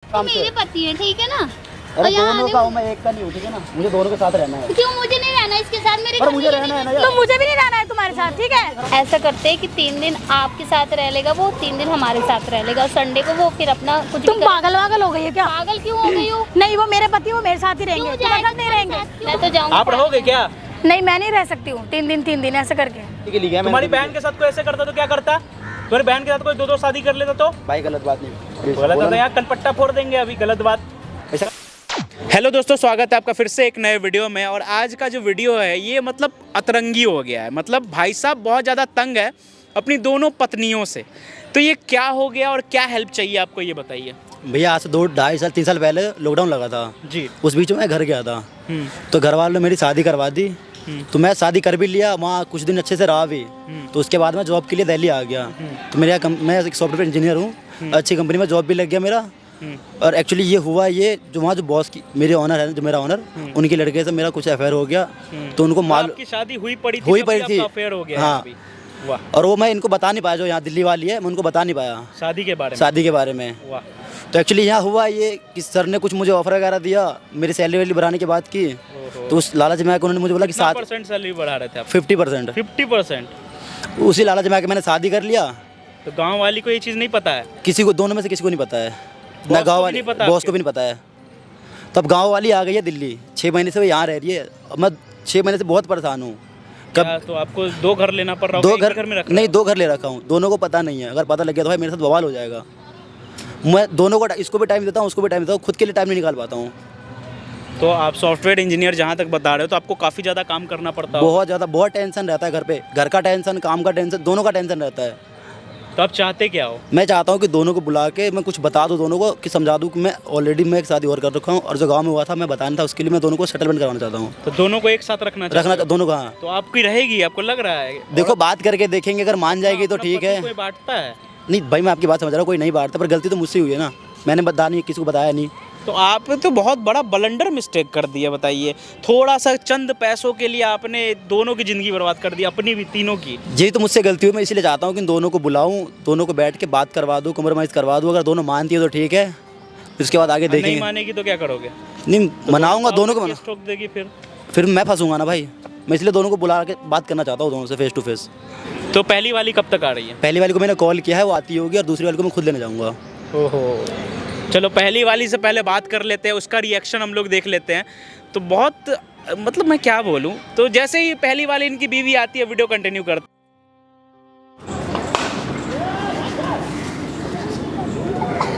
वो मेरे पति है, ठीक है ना। अरे दोनों का हूँ मैं, एक का नहीं हूँ, ठीक है ना। मुझे दोनों के साथ रहना है। क्यों मुझे नहीं रहना इसके साथ? मेरे पर मुझे रहना है ना यार। तो मुझे भी नहीं रहना है तुम्हारे साथ, ठीक है। ऐसा करते हैं कि 3 दिन आपके साथ रह लेगा वो, 3 दिन हमारे साथ रह लेगा, और संडे को वो फिर अपना कुछ तुम पागल वागल हो गई है क्या? पागल क्यों हो गई हो? नहीं, वो मेरे पति, वो मेरे साथ ही रहेंगे, तुम्हारे साथ नहीं रहेंगे। मैं तो जाऊँगी। आप रहोगे क्या? नहीं, मैं नहीं रह सकती हूँ 3 दिन ऐसे करके। तुम्हारी बहन के साथ कोई ऐसे करता तो क्या करता? तुम्हारी बहन के साथ कोई 2-2 शादी कर लेता तो? भाई गलत बात नहीं, गलत बात है, यहाँ कलपट्टा फोड़ देंगे अभी, गलत बात। हेलो दोस्तों, स्वागत है आपका फिर से एक नए वीडियो में। और आज का जो वीडियो है ये मतलब अतरंगी हो गया है। मतलब भाई साहब बहुत ज़्यादा तंग है अपनी दोनों पत्नियों से। तो ये क्या हो गया और क्या हेल्प चाहिए आपको, ये बताइए भैया। आज से 2, 2.5 साल 3 साल पहले लॉकडाउन लगा था जी। उस बीच में मैं घर गया था, तो घर वालों ने मेरी शादी करवा दी। तो मैं शादी कर भी लिया, वहाँ कुछ दिन अच्छे से रहा भी। तो उसके बाद मैं जॉब के लिए दिल्ली आ गया। तो मैं एक सॉफ्टवेयर इंजीनियर हूँ, अच्छी कंपनी में जॉब भी लग गया मेरा। और एक्चुअली ये हुआ, ये जो वहाँ जो बॉस की मेरे ऑनर है, जो मेरा ऑनर, उनके लड़के से मेरा कुछ अफेयर हो गया। तो उनको मालूम, आपकी शादी हुई पड़ी थी, अफेयर हो गया। हाँ। वाह। और वो मैं इनको बता नहीं पाया, जो यहाँ दिल्ली वाली है, मैं उनको बता नहीं पाया शादी के बारे में। वाह। तो एक्चुअली यहाँ हुआ ये कि सर ने कुछ मुझे ऑफर वगैरह दिया, मेरी सैलरी वैलरी बढ़ाने की बात की। तो उस लालच में उन्होंने मुझे बोला कि 7% सैलरी बढ़ा रहे थे आप? 50%। 50%? उसी लालच में आके मैंने शादी कर लिया। तो गांव वाली को ये चीज़ नहीं पता है? किसी को, दोनों में से किसी को नहीं पता है। ना गाँव वाली, बॉस को भी नहीं पता है। तब गाँव वाली आ गई है दिल्ली, 6 महीने से वो यहाँ रह रही है। मैं 6 महीने से बहुत परेशान हूँ। कब तो आपको 2 घर लेना पड़ रहा? 2 घर में रख नहीं, 2 घर ले रखा हूँ। दोनों को पता नहीं है, अगर पता लग गया तो भाई मेरे साथ बवाल हो जाएगा। मैं दोनों को, इसको भी टाइम देता हूँ, उसको भी टाइम देता हूँ, खुद के लिए टाइम नहीं निकाल पाता हूँ। तो आप सॉफ्टवेयर इंजीनियर जहाँ तक बता रहे हो, तो आपको काफ़ी ज़्यादा काम करना पड़ता है? बहुत ज़्यादा, बहुत टेंशन रहता है घर पे। घर का टेंशन, काम का टेंशन, दोनों का टेंशन रहता है। तो आप चाहते क्या हो? मैं चाहता हूँ कि दोनों को बुला के मैं कुछ बता दूँ दोनों को, कि समझा दूँ कि मैं ऑलरेडी मैं एक शादी और कर रखा हूँ, और जो गाँव में हुआ था मैं बताना था, उसके लिए मैं दोनों को सेटलमेंट करवाना चाहता हूँ। तो दोनों को एक साथ रखना दोनों का। हाँ। तो आपकी रहेगी, आपको लग रहा है? देखो बात करके देखेंगे, अगर मान जाएगी तो ठीक है। कोई बांटता है? नहीं भाई, मैं आपकी बात समझ रहा हूँ, कोई नहीं बांटता, पर गलती तो मुझसे हुई है ना। मैंने बता नहीं, किसी को बताया नहीं। तो आप तो बहुत बड़ा ब्लंडर मिस्टेक कर दिया। बताइए, थोड़ा सा चंद पैसों के लिए आपने दोनों की ज़िंदगी बर्बाद कर दी, अपनी भी, तीनों की। यही तो मुझसे गलती हुई। मैं इसलिए चाहता हूँ कि दोनों को बुलाऊँ, दोनों को बैठ के बात करवा दूँ, कॉम्प्रोमाइज़ करवा दूँ। अगर दोनों मानती है तो ठीक है, उसके बाद आगे देखेंगे। नहीं मानेगी तो क्या करोगे? नहीं, मनाऊँगा दोनों को। ठोक देगी फिर मैं फंसूंगा ना भाई। मैं इसलिए दोनों को बुला के बात करना चाहता हूँ, दोनों से फेस टू फेस। तो पहली वाली कब तक आ रही है? पहली वाली को मैंने कॉल किया है, वो आती होगी, और दूसरी वाली को मैं खुद लेने जाऊँगा। ओहो, चलो पहली वाली से पहले बात कर लेते हैं, उसका रिएक्शन हम लोग देख लेते हैं। तो बहुत, मतलब मैं क्या बोलूँ, तो जैसे ही पहली वाली इनकी बीवी आती है, वीडियो कंटिन्यू करते।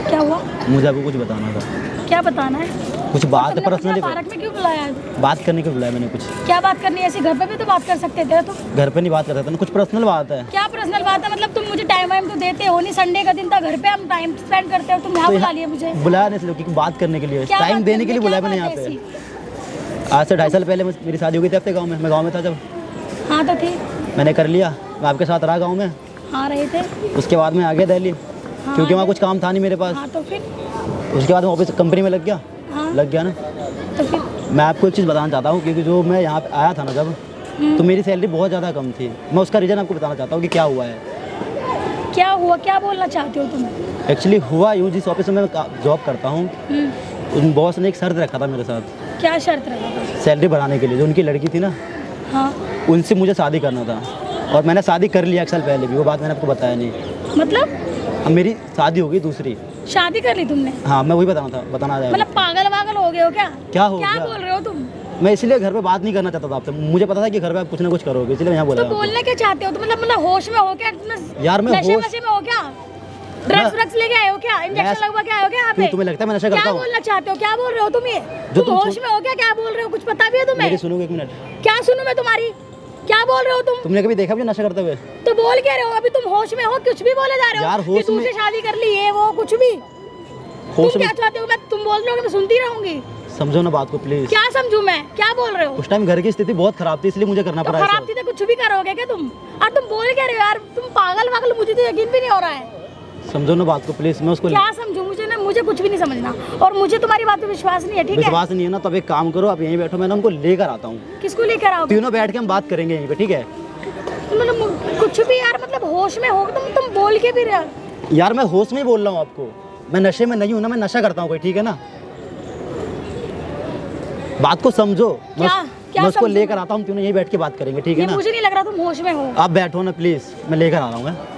क्या हुआ? मुझे आपको कुछ बताना था। क्या बताना है? कुछ बात है पर्सनली। पार्क में क्यों बुलाया? बात करने को बुलाया मैंने। कुछ क्या बात करनी है? ऐसे घर पे भी तो बात कर सकते थे तुम। घर पे नहीं बात कर सकता ना, कुछ पर्सनल बात है। क्या पर्सनल बात है? मतलब तुम मुझे टाइम वाइम तो देते हो नहीं, संडे का दिन था, घर पे हम टाइम स्पेंड करते हो, तुम यहाँ बुला लिया मुझे। बुलाया नहीं इसलिए क्योंकि बात करने के लिए, टाइम देने के लिए बुलाया मैंने यहाँ पे। आज से 2.5 साल पहले मेरी शादी हो गई थी अपने गाँव में। मैं गाँव में था जब। हाँ तो थी, मैंने कर लिया, मैं आपके साथ रहा गाँव में। हाँ रहे थे। उसके बाद मैं आ गया दिल्ली, क्योंकि वहाँ कुछ काम था नहीं मेरे पास। हाँ तो फिर उसके बाद मैं ऑफिस कंपनी में लग गया। हाँ। लग गया ना। तो फिर मैं आपको एक चीज़ बताना चाहता हूँ, क्योंकि जो मैं यहाँ पे आया था ना जब, तो मेरी सैलरी बहुत ज़्यादा कम थी। मैं उसका रीज़न आपको बताना चाहता हूँ कि क्या हुआ है। क्या हुआ? क्या बोलना चाहते हो तुम? एक्चुअली हुआ यूँ, जिस ऑफिस में मैं जॉब करता हूँ, उन बॉस ने एक शर्त रखा था मेरे साथ। क्या शर्त रखा था? सैलरी बढ़ाने के लिए। जो उनकी लड़की थी ना, हाँ, उनसे मुझे शादी करना था, और मैंने शादी कर लिया 1 साल पहले भी। वो बात मैंने आपको बताया नहीं। मतलब अब मेरी शादी हो गई दूसरी। शादी कर ली तुमने? हाँ, मैं वही बताना था। मतलब पागल वागल हो गए हो क्या? क्या हो क्या गया? बोल रहे हो तुम? मैं इसलिए घर पे बात नहीं करना चाहता था आपसे। मुझे पता था कि घर पे आप कुछ ना कुछ करोगे, इसलिए मैं यहाँ बोला। तो बोलना क्या चाहते हो? तो मतलब होश में हो क्या? यार मैं नशे होश, वशे में हो क्या? ड्रग्स व्रग्स लेके आए हो क्या? इंजेक्शन लगवा के आए हो क्या यहाँ पे? तुम्हें लगता है मैं नशा करता क्या हूँ? बोलना चाहते हो? क्या बोल रहे हो तुम? ये जो तुम होश में हो क्या? क्या बोल रहे हो? कुछ पता भी है तुम्हें? मेरी सुनोगे 1 मिनट? क्या सुनूं मैं तुम्हारी? क्या बोल रहे हो तुम? तुमने कभी देखा मुझे नशा करते हुए? तो बोल क्या रहे हो? अभी तुम होश में हो, कुछ भी बोले जा रहे हो यार, कि होश तुमसे में- शादी कर ली, ये वो कुछ भी। तुम होश में क्या चाहते हो? मैं तुम बोल रहे हो कि मैं सुनती रहूंगी? समझो ना बात को प्लीज। क्या समझू मैं? क्या बोल रहे हो? उस टाइम घर की स्थिति बहुत खराब थी, इसलिए मुझे करना तो पड़ा। खराब थी तो कुछ भी करोगे क्या तुम? और तुम बोल क्या रहे हो यार? तुम पागल वागल, मुझे तो यकीन भी नहीं हो रहा है। समझो ना बात को प्लीज। मैं उसको क्या समझूं? मुझे कुछ भी नहीं समझना, और मुझे तुम्हारी बात पे विश्वास नहीं है, ठीक है? विश्वास नहीं है ना, तब एक काम करो, आप यहीं बैठो, मैं ना उनको लेकर आता हूँ। किसको लेकर आओगे? तीनों बैठ के हम बात करेंगे यहीं पे, ठीक है? मतलब कुछ भी यार, मतलब होश में हो तुम बोल के भी रहे। यार मैं होश में ही बोल रहा हूँ आपको। मैं नशे में नहीं हूँ ना, मैं नशा करता हूँ कोई, ठीक है ना। बात को समझो। मैं उसको लेकर आता हूँ, तुमने यही बैठ के बात करेंगे, ठीक है ना। मुझे नहीं लग रहा तुम होश में हो। आप बैठो ना प्लीज, मैं लेकर आ रहा हूँ।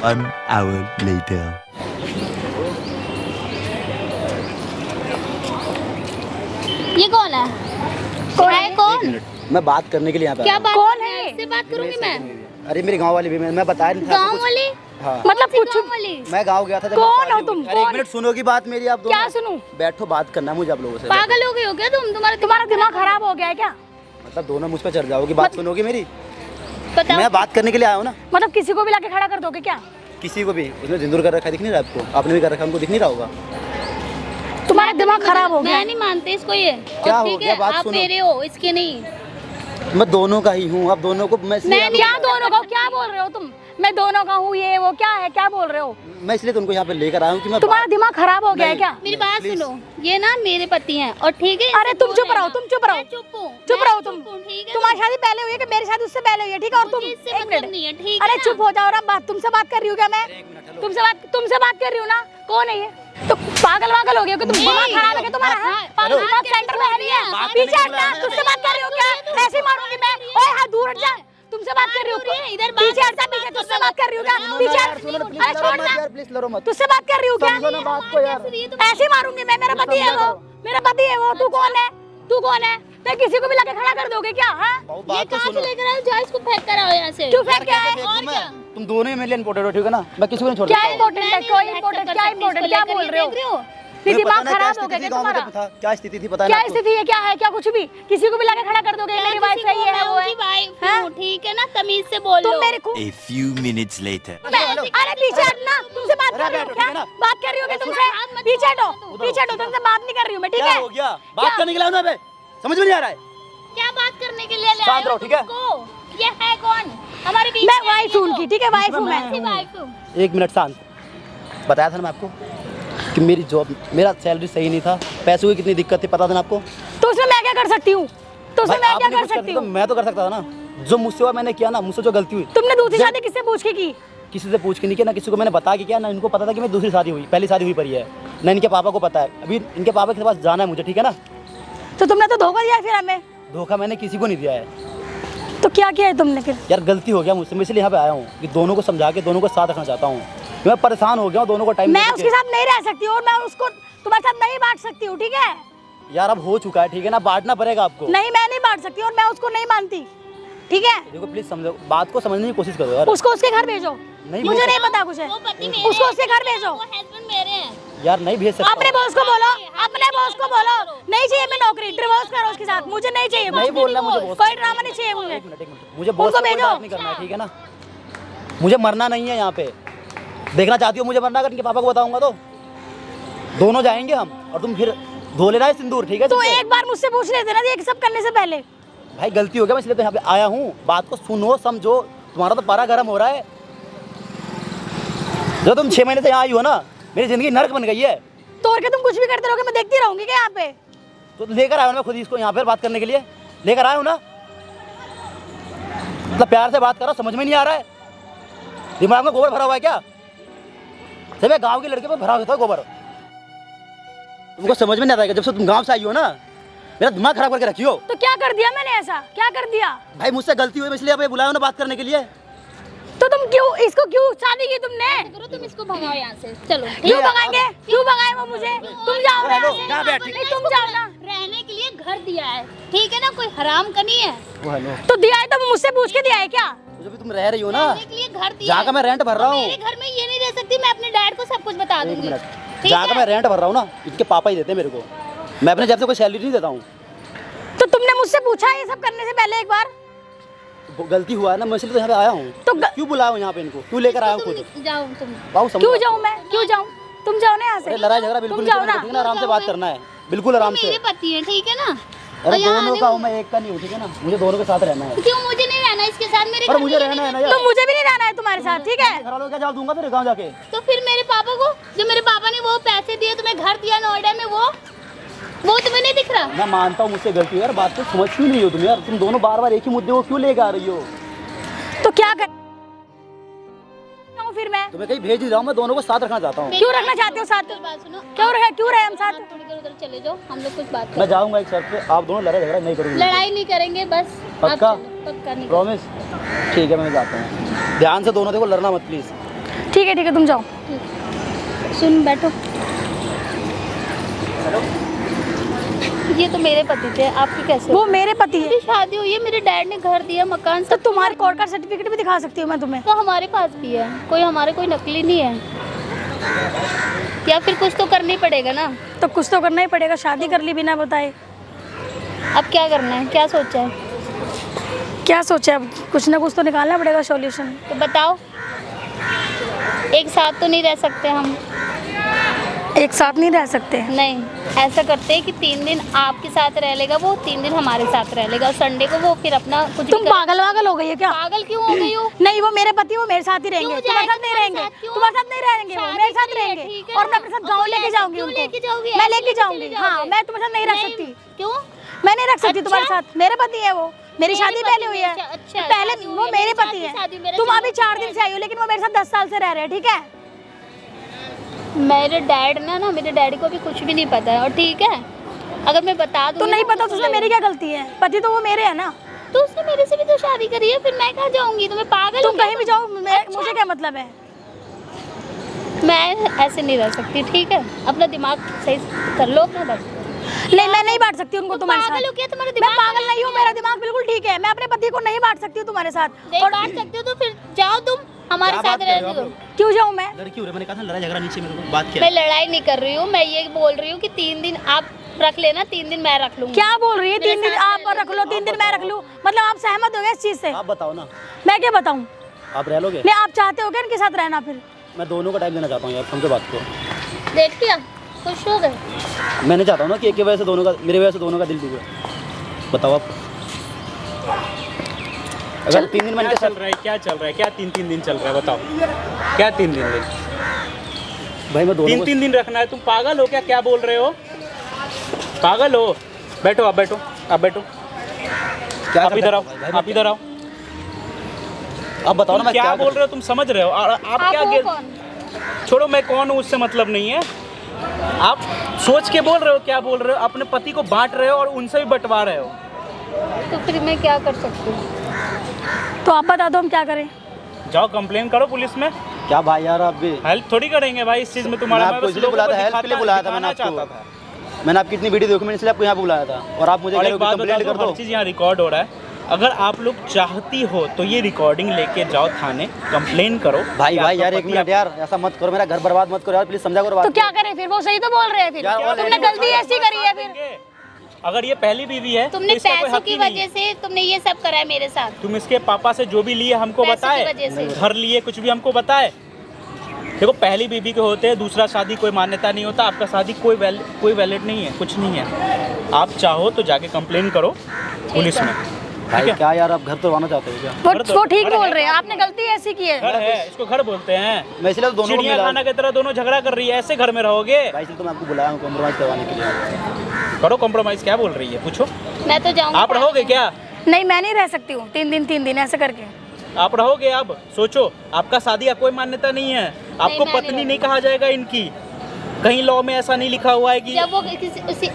1 hour later. ये कौन है? कौन? मैं बात करने के लिए यहाँ पे क्या आया बात? कौन है? इससे बात करूंगी मैं। हूँ। अरे मेरे गांव वाली भी, मैं बताया नहीं था आपको गाँव कुछ। वाली? हाँ। मतलब कौन सी कुछ गाँव वाली? मैं गाँव गया था जब कौन मेरी शादी हो तुम? हुई। अरे एक कौन? मिनट सुनोगी बात मेरी आप दोनों? क्या सुनूं? बैठो, बात करना है मुझे आप लोगों से। पागल हो गए हो क्या तुम? तुम्हारा दिमाग खराब हो गया है क्या? मतलब दोनों मुझ पे चढ़ जाओगी, बात सुनोगी मेरी? बताओ। मैं बात करने के लिए आया हूँ ना। मतलब किसी को भी लाके खड़ा कर दोगे क्या? किसी को भी, उसने जिंदूर कर रखा है, दिख नहीं रहा आपको? आपने भी कर रखा है, उनको दिख नहीं रहा होगा। तुम्हारा दिमाग खराब हो गया मैं है। नहीं मानते इसको ये। क्या और हो ठीक गया? है, बात आप सुनो। मेरे हो, इसके नहीं। मैं दोनों का ही हूँ, आप दोनों को मैं इसलिए क्या दोनों का? क्या बोल रहे हो तुम? मैं दोनों का हूँ, ये वो क्या है? क्या बोल रहे हो? मैं इसलिए तुमको यहाँ पे लेकर आया हूँ कि मैं तुम्हारा दिमाग खराब हो गया है नहीं। क्या? मेरी बात सुनो, ये ना मेरे पति हैं और ठीक है। अरे तुम चुप रहो, तुम चुप रहो। मैं चुप हूँ। चुप मैं रहो तुम। हूँ, ठीक है। तुम्हारी शादी पहले हुई है कि मेरी शादी उससे पहले हुई है? ठीक है। और तुम मुझे इससे एक मतलब मिनट। नहीं है, ठीक है अरे ना? चुप हो जाओ। और अब बात तुमसे बात कर रही हूँ क्या मैं? तुमसे बात कर रही हूँ ना। कौन है ये? तो पागल वागल हो गए हो कि तुम? दिमाग खराब है क्या तुम्हारा? हाँ? पागल दिमाग सेंटर में है नहीं है? पीछे हटना। तुमसे बात कर रही हूँ क्या? ऐसे ही मारूंगी मैं। ओए हाथ दूर हट जा। तुमसे बात कर रही हूँ। इधर पीछे हट जा। पीछे तुझसे बात कर रही हूँ क्या? पीछे हट। अरे छोड़ना। प्लीज लड़ो मत। तुझसे बात कर रही हूँ क्या? समझो ना बात को यार। ऐसे ही मारूंगी मैं। मेरा पति है वो। मेरा पति है वो। तू कौन है? तू कौन है? तो किसी को भी लाके खड़ा कर दोगे क्या? हाँ? ये बात तो कहाँ से सुनो। लेकर आए? जाओ इसको फेंक कर आओ यहाँ से। क्यों फेंक के आए? और क्या? तुम दोनों ही मेरे लिए इम्पोर्टेंट हो, ठीक है ना। मैं किसी को नहीं छोड़ क्या सकता हूँ। इम्पोर्टेंट है? क्या इम्पोर्टेंट? क्या इम्पोर्टेंट? क्या बोल रहे हो? तुम्हें दिमाग पता ना क्या खराब हो स्थिति गया थी गाँव में तुम्हारा? जब था? क्या स्थिति थी पता है क्या ना आपको? स्थिति है? क्या है? क्या कुछ भी? किसी को भी लाके खड़ा कर दोगे? मेरी वाइफ है, ये है, वो है। वाइफ हाँ? हूँ, ठीक है ना? तमीज से बोलो। तुम मेरे को A few minutes later. अरे पीछे हटना। तुमसे बात कर रही हूँ क्या? बात कर रही हूँ क्या तुमसे? पीछे हटो। पीछे हटो। तुमसे बात नहीं कर रही हूँ मैं, ठीक क्या है? हो गया? बात करने के लिए आया हूं ना मैं। समझ में नहीं आ रहा है? क्या बात करने के लिए ले शांत आए हो रहो, ठीक है? तुमको? ये है कौन? हमारे बीच मैं में वाइफ है हूँ ये उनकी, तो। ठीक है? वाइफ हूँ मैं। ऐसी वाइफ हूँ। एक मिनट शांत। बताया था ना मैं आपको कि मेरी जॉब, मेरा सैलरी सही नहीं था, पैसों की कितनी दिक्कत थी, पता था ना आपको? तो उसमें मैं क्या कर सकती हूँ? तो उसमें भाई, मैं क्या आपने कर कुछ कर सकती दिया तो हूँ? मैं तो कर सकता था ना। जो मुझसे हुआ मैंने किया ना, मुझसे जो गलती हुई। तुमने दूसरी जब- शादी किससे पूछ के की? किसी से पूछ के नहीं किया, ना किसी को मैंने बता के किया, ना इनको पता था कि मेरी दूसरी शादी हुई, पहली शादी हुई पड़ी है, ना इनके पापा को पता है। अभी इनके पापा के पास जाना है मुझे, ठीक है ना। तो तुमने तो धोखा दिया फिर हमें। धोखा मैंने किसी को नहीं दिया है तो क्या किया है तुमने फिर? यार, गलती हो गया मुझसे, मैं इसलिए यहाँ पे आया हूँ कि दोनों को समझा के दोनों को साथ रखना चाहता हूँ। मैं परेशान हो गया हूँ दोनों को टाइम मैं उसके साथ नहीं रह सकती और मैं उसको तुम्हारे साथ नहीं बांट सकती हूँ, ठीक है? यार अब हो चुका है, ठीक है ना, बांटना पड़ेगा आपको। नहीं, मैं नहीं बांट सकती और मैं उसको नहीं मानती, ठीक है? देखो प्लीज समझो, बात को समझने की कोशिश करो यार। उसको उसके घर भेजो। नहीं मुझे भेज नहीं पता कुछ है। वो पति मेरे उसको हैं, उसके घर भेजो। वो हस्बैंड मेरे हैं। यार नहीं भेज सकता अपने बॉस को बोलो, अपने बॉस को बोलो, नहीं चाहिए मैं नौकरी, डिवोर्स करो उसके साथ, मुझे नहीं चाहिए। नहीं बोलना मुझे boss। कोई ड्रामा नहीं चाहिए मुझे। एक मिनट, मुझे बॉस उनको को कोई भेजो। बात नहीं करना है, ठीक है ना। मुझे मरना नहीं है यहाँ पे। देखना चाहती हो मुझे मरना? अगर इनके पापा को बताऊंगा तो दोनों जाएंगे हम, और तुम फिर धो लेना है सिंदूर, ठीक है? तो तुमसे। एक बार मुझसे पूछ लेते ना ये सब करने से पहले। भाई गलती हो गया, मैं इसलिए तो यहाँ पे आया हूँ। बात को सुनो, समझो। तुम्हारा तो पारा गर्म हो रहा है। जो तुम 6 महीने से यहाँ आई हो ना, मेरी जिंदगी नर्क बन गई है। तोड़ के तुम कुछ भी करते रहोगे, मैं देखती रहूंगी क्या यहाँ पे? तो लेकर आया हूँ मैं खुद ही इसको यहाँ पे बात करने के लिए, लेकर आया हूँ ना। मतलब प्यार से बात करो, समझ में नहीं आ रहा है? दिमाग में गोबर भरा हुआ है क्या? जब मैं गांव के लड़के पे भरा होता है गोबर। तुमको समझ में नहीं आता है? जब से तुम गांव से आई हो ना, मेरा दिमाग खराब करके रखी हो। तो क्या कर दिया मैंने? ऐसा क्या कर दिया? भाई मुझसे गलती हुई, मैं इसलिए अब बुलाया हूं ना बात करने के लिए। तो तुम क्यों इसको क्यों शादी की तुमने? करो तुम इसको भगाओ यहाँ से। चलो क्यों भगाएंगे? क्यों भगाए वो मुझे? तुम जाओ ना हेलो, यहाँ से। यहाँ बैठ, ठीक नहीं, तुम जाओ ना। रहने के लिए घर दिया है, ठीक है ना? कोई हराम का नहीं है। वो हेलो, तो दिया है तो मुझसे पूछ के दिया है क्या? तो जब तुम रह रही हो ना, रहने के लिए घर दिया जहाँ का है। मैं रेंट भर रहा हूँ। मेरे घर में ये नहीं रह सकती, मैं अपने डैड को सब कुछ बता एक दूंगी। मिनट, ठीक जहाँ का है? मैं रेंट भर रहा हूँ ना, इसके पापा ही देते हैं मेरे को। मैं अपने जब से कोई सैलरी नहीं देता हूँ। तो तुमने मुझसे पूछा ये सब करने से पहले एक बार? वो गलती हुआ है ना, मैं इसलिए तो यहाँ पे आया हूँ। तो क्यों बुलाया हूँ यहाँ पे इनको? क्यों लेकर आया हूँ खुद? तुम जाओ तुम। बाबू समझो। क्यों जाऊँ मैं? क्यों जाऊँ? तुम जाओ ना यहाँ से। अरे लड़ाई झगड़ा बिल्कुल तुम नहीं जाओ करना, ना। ठीक है ना? आराम से बात करना है, बिल्कुल आराम से। मेरे पति हैं, ठीक है ना? अरे और यहाँ दोनों आने का में- हूँ मैं, एक का नहीं हूँ, ठीक है ना? मुझे दोनों के साथ रहना है। क्यों मुझे नहीं रहना इसके साथ? मेरे पर घर मुझे में ये रहना है ना तो यार। मुझे भी नहीं रहना है तुम्हारे साथ, ठीक है? घर वालों को क्या जवाब दूंगा फिर गाँव जाके? तो फिर मेरे पापा को, जो मेरे पापा ने वो पैसे दिए तुम्हें घर दिया नोएडा में, वो तुम्हें नहीं दिख रहा? मैं मानता हूँ मुझसे गलती हुई यार, बात तो समझ क्यों नहीं हो तुम यार? तुम दोनों बार बार एक ही मुद्दे को क्यों लेकर आ रही हो? तो क्या कर फिर मैं? तुम्हें कहीं भेज ही रहा हूँ, मैं दोनों को साथ रखना चाहता हूँ। क्यों रखना चाहते हो साथ? बात सुनो, क्यों रहे हम साथ? थोड़ी देर उधर चले जाओ, हम लोग कुछ बात मैं करें। जाऊँगा एक शर्त पे, आप दोनों लड़ाई झगड़ा नहीं करोगे। लड़ाई नहीं करेंगे बस। आप पक्का? चलो, पक्का नहीं। प्रॉमिस? ठीक है, मैं जाता हूँ। ध्यान से दोनों देखो, लड़ना मत प्लीज। ठीक है तुम जाओ। सुन बैठो। ये तो मेरे पति थे, आपके कैसे? वो मेरे पति है। मेरी शादी हुई है, मेरे डैड ने घर दिया, मकान तो सब। तुम्हारे कोर्ट का सर्टिफिकेट भी दिखा सकती हूँ मैं तुम्हें। तो हमारे पास भी है, कोई नकली नहीं है। या फिर कुछ तो करना ही पड़ेगा ना। तो कुछ तो करना ही पड़ेगा, शादी कर ली बिना बताए। अब क्या करना है, क्या सोचा है? क्या सोचा? अब कुछ ना कुछ तो निकालना पड़ेगा सॉल्यूशन। तो बताओ। एक साथ तो नहीं रह सकते हम। एक साथ नहीं रह सकते। नहीं, ऐसा करते हैं कि 3 दिन आपके साथ रह लेगा वो, 3 दिन हमारे साथ रह लेगा, और संडे को वो फिर अपना कुछ तुम पागल हो गई है क्या? पागल क्यों हो गई हो? नहीं, वो मेरे पति, वो मेरे साथ ही रहेंगे। क्यों तुम्हारे साथ जाएंगे? नहीं रहेंगे। क्यों? तुम्हारे साथ नहीं रहेंगे, वो मेरे साथ रहेंगे। ठीक है और मैं ना? अपने साथ गाँव लेके जाऊंगी क्यों उनको। लेके जाओगी? मैं ऐसे लेके कैसे जाऊंगी। चले हाँ, जाओगे? मैं तुम्हारे साथ नहीं रख सकती। क्यों? मैं नहीं रख सकती तुम्हारे अच्छा? साथ। मेरे पति है वो, मेरी मेरे शादी पति पहले हुई है। अच्छा, पहले शादी हुई वो है, मेरे मेरे पति साथ है। शादी, मेरा तुम सिर्फ अभी 4 दिन से आई हो, लेकिन वो मेरे साथ 10 साल से रह रहे हैं। ठीक है? मेरे डैड ना मेरे डैडी को भी कुछ भी नहीं पता है, और ठीक है अगर मैं बता दूँ तो नहीं पता तो उसमें मेरी क्या गलती है? पति तो वो मेरे है ना। तो उसने मेरे से भी तो शादी करी है, फिर मैं कहाँ जाऊंगी? तुम्हें पागल हो तुम क्या कहीं भी जाओ, मुझे क्या मतलब है? मैं ऐसे नहीं रह सकती, ठीक है? अपना दिमाग सही कर लो अपना बस। नहीं, मैं नहीं बांट सकती उनको तुम्हारे पागल हो साथ। क्या? तुम्हारा मैं दिमाग पागल नहीं हूँ, मेरा दिमाग बिल्कुल ठीक है। मैं अपने पति को नहीं बांट सकती हूँ तुम्हारे साथ। नहीं बांट सकते हो तो फिर जाओ तुम हमारे क्या साथ बात कर रहे हो रहने आप दो। लोग? क्यों जाऊँ मैं? लड़की हो रही, मैंने कहा था लड़ाई झगड़ा नीचे मेरे को बात मैं लड़ाई नहीं कर रही हूँ, मैं ये बोल रही हूँ कि 3 दिन आप रख लेना, 3 दिन मैं रख लूंगी। क्या बोल रही है? 3 दिन मेरे साथ आप रख लो, 3 दिन मैं रख लूँ? मतलब आप सहमत हो गए इस चीज से? आप बताओ ना, मैं क्या बताऊँ? आप रह लोगे? नहीं, आप चाहते हो क्या इनके साथ रहना? फिर मैं दोनों का टाइम देना चाहता हूँ यार, समझो बात को। देख लिया, खुश हो गए? मैं नहीं चाहता हूँ ना कि एक की वजह से दोनों का, मेरी वजह से दोनों का दिल टूटे। बताओ आप, अगर 3 दिन मैंने क्या चल रहा है? क्या चल रहा है? क्या 3 दिन चल रहा है? बताओ क्या 3 दिन? भाई मैं दोनों को 3 दिन रखना है? तुम पागल हो क्या? क्या बोल रहे हो? पागल हो? बैठो, आप बैठो, आप बैठो। क्या आप इधर आओ, करता हूँ भाई? आप इधर आओ। आप बताओ ना तुम मैं क्या क्या बोल रहे हो? तुम समझ रहे हो? आप क्या वो कौन? छोड़ो, मैं कौन हूँ उससे मतलब नहीं है। आप सोच के बोल रहे हो, क्या बोल रहे हो? अपने पति को बांट रहे हो और उनसे भी बंटवा रहे हो। तो फिर मैं क्या कर सकती हूँ? तो आप बता दो हम क्या करें? जाओ कंप्लेन करो पुलिस में। क्या भाई यार, आप भी हेल्प थोड़ी करेंगे भाई इस चीज में तुम्हारा। मैं आपको बस इसलिए लोगों बुलाया को था, हेल्प के लिए बुलाया था मैंने दिखाना आपको। चाहता था। मैंने आपकी इतनी वीडियो देखी, मैंने इसलिए आपको यहाँ पे बुलाया था, और आप मुझे और कह एक रहे हो बात कि कंप्लेंट बता कर दो, दो। हर चीज़ यहाँ रिकॉर्ड हो रहा है। अगर आप लोग चाहती हो तो ये रिकॉर्डिंग लेके जाओ थाने, कंप्लेन करो। भाई कि भाई आपका यार, एक पति मिनट यार, ऐसा मत करो, मेरा घर बर्बाद मत करो यार, प्लीज समझा करो बात तो को। क्या करें फिर? वो सही तो बोल रहे हैं फिर। यार, तुमने गलती ऐसी करी है फिर। देंगे। अगर ये पहली बीवी है तुमने तो इसका कोई पैसों हक की ही नहीं वजह है। से तुमने ये सब करा है मेरे साथ। तुम इसके पापा से जो भी लिए हमको पैसों की बताए, वजह से। घर लिए कुछ भी हमको बताए। देखो पहली बीवी के होते हैं, दूसरा शादी कोई मान्यता नहीं होता। आपका शादी कोई वैलिड नहीं है, कुछ नहीं है। आप चाहो तो जाके कंप्लेन करो पुलिस में। भाई ठीक है? क्या यार, आप घर तोड़वाना चाहते हो क्या? वो ठीक बोल रहे हैं, आपने गलती ऐसी की है। घर है, इसको घर बोलते हैं। मैं इसलिए तो दोनों को चिड़िया मिला खाना की तरह दोनों झगड़ा कर रही है, ऐसे घर में रहोगे? भाई, इसलिए तो मैं आपको बुलाया हूँ कॉम्प्रोमाइज करवाने के लिए। करो कॉम्प्रोमाइज। क्या बोल रही है पूछो? मैं तो जाऊंगी। आप रहोगे क्या? नहीं, मैं नहीं रह सकती हूँ 3 दिन ऐसे करके। आप रहोगे? अब सोचो, आपका शादी का कोई मान्यता नहीं है। आपको मैं पत्नी नहीं कहा जाएगा इनकी। कहीं लॉ में ऐसा नहीं लिखा हुआ है कि जब वो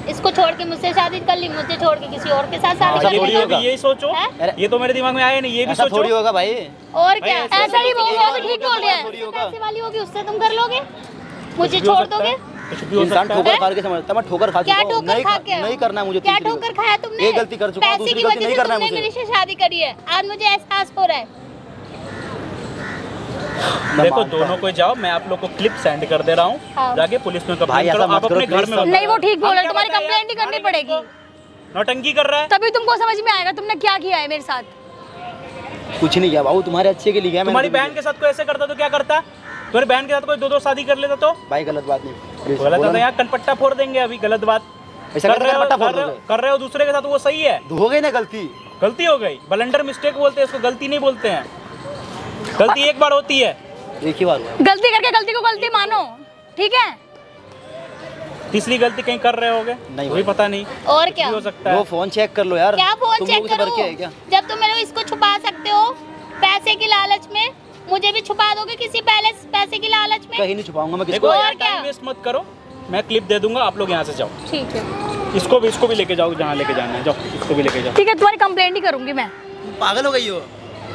इसको छोड़ के मुझसे शादी कर ली, मुझे छोड़ के किसी और के साथ शादी ऐसा कर थोड़ी ली। होगा। यही सोचो। हैं? ये तो मेरे दिमाग में आया नहीं, ये भी ऐसा थोड़ी सोचो। होगा भाई। और क्या? भाई, ऐसा ही बोल रहे हो, ठीक बोल रहे हैं। थोड़ी होगा। पैसे वाली होगी उससे तुम कर लोगे, मुझे कुछ भी हो छोड़ सकता दोगे? है, कुछ भी हो इंसान सकता है। ठोकर खा के समझता है, मैं ठोकर खा क्या चुका हूँ। ठोकर खा के? नहीं करना है मुझे। क्या तीसरी ठोकर खाया तुमने? एक गलती कर चुका हूँ, पैसे दूसरी की गलती वजह नहीं से करना है तुमने मुझे। मेरे से शादी करी है, आज मुझे एहसास हो रहा है। देखो दोनों को जाओ, मैं आप लोग को क्लिप सेंड कर दे रहा हूँ। हाँ। जाके पुलिस में भाई, कंप्लेन ऐसा करो। मत आप अपने करो, घर please, में सब- बताओ। नहीं, वो ठीक बोल रहे हम हैं, क्या तुम्हारी बताएं यार? कंप्लेंट ही करनी पड़ेगी। नौटंकी कर रहा है। तभी तुमको समझ में आएगा तुमने क्या किया है मेरे साथ। कुछ नहीं किया बाबू, तुम्हारे अच्छे के लिए किया मैंने। तुम्हारी बहन के साथ कोई ऐसे करता तो क्या करता? तुम्हारी बहन के साथ कोई 2-2 शादी कर लेता तो? भाई गलत बात नहीं, please, गलत बोलो है ना। यार, कनपट्टा फोड़ देंगे अभी। गलत बात ऐसा कर रहे हो, पट्टा फोड़ कर रहे हो, दोगे। कर रहे हो दूसरे के साथ, वो सही है। हो गई ना गलती। गलती हो गई, ब्लंडर मिस्टेक बोलते हैं इसको, गलती नहीं बोलते हैं। गलती एक बार होती है, एक ही बार हुआ। गलती करके गलती को गलती मानो, ठीक है? तीसरी गलती कहीं कर रहे होगे नहीं वही पता नहीं। और कुछ क्या? भी हो सकता वो है। फोन चेक कर लो यार। क्या फोन तुम चेक लोगों से बढ़ के है करूं? क्या? जब तुम मेरे को इसको छुपा सकते हो पैसे की लालच में, मुझे भी छुपा दोगे किसी पैसे की लालच में? कहीं नहीं छुपाऊंगा मैं किसी देखो को। और यार क्या? टाइम वेस्ट मत करो, मैं क्लिप दे दूंगा, आप लोग यहाँ से जाओ। ठीक है। इसको भी लेके जाओ जहाँ लेके जाना है, जाओ इसको भी लेके जाओ। ठीक है, तुम्हारी कंप्लेंट ही करूंगी मैं। पागल हो गई हो।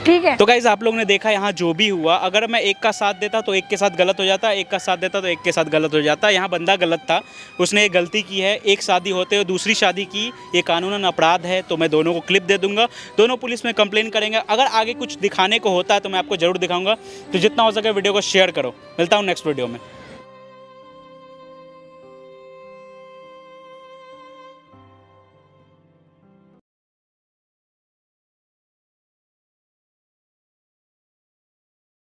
ठीक है। तो गाइज आप लोग ने देखा यहाँ जो भी हुआ, अगर मैं एक का साथ देता तो एक के साथ गलत हो जाता, एक का साथ देता तो एक के साथ गलत हो जाता। यहाँ बंदा गलत था, उसने ये गलती की है, एक शादी होते हुए दूसरी शादी की, ये कानूनन अपराध है। तो मैं दोनों को क्लिप दे दूंगा, दोनों पुलिस में कंप्लेन करेंगे। अगर आगे कुछ दिखाने को होता है तो मैं आपको जरूर दिखाऊंगा। तो जितना हो सके वीडियो को शेयर करो। मिलता हूँ नेक्स्ट वीडियो में।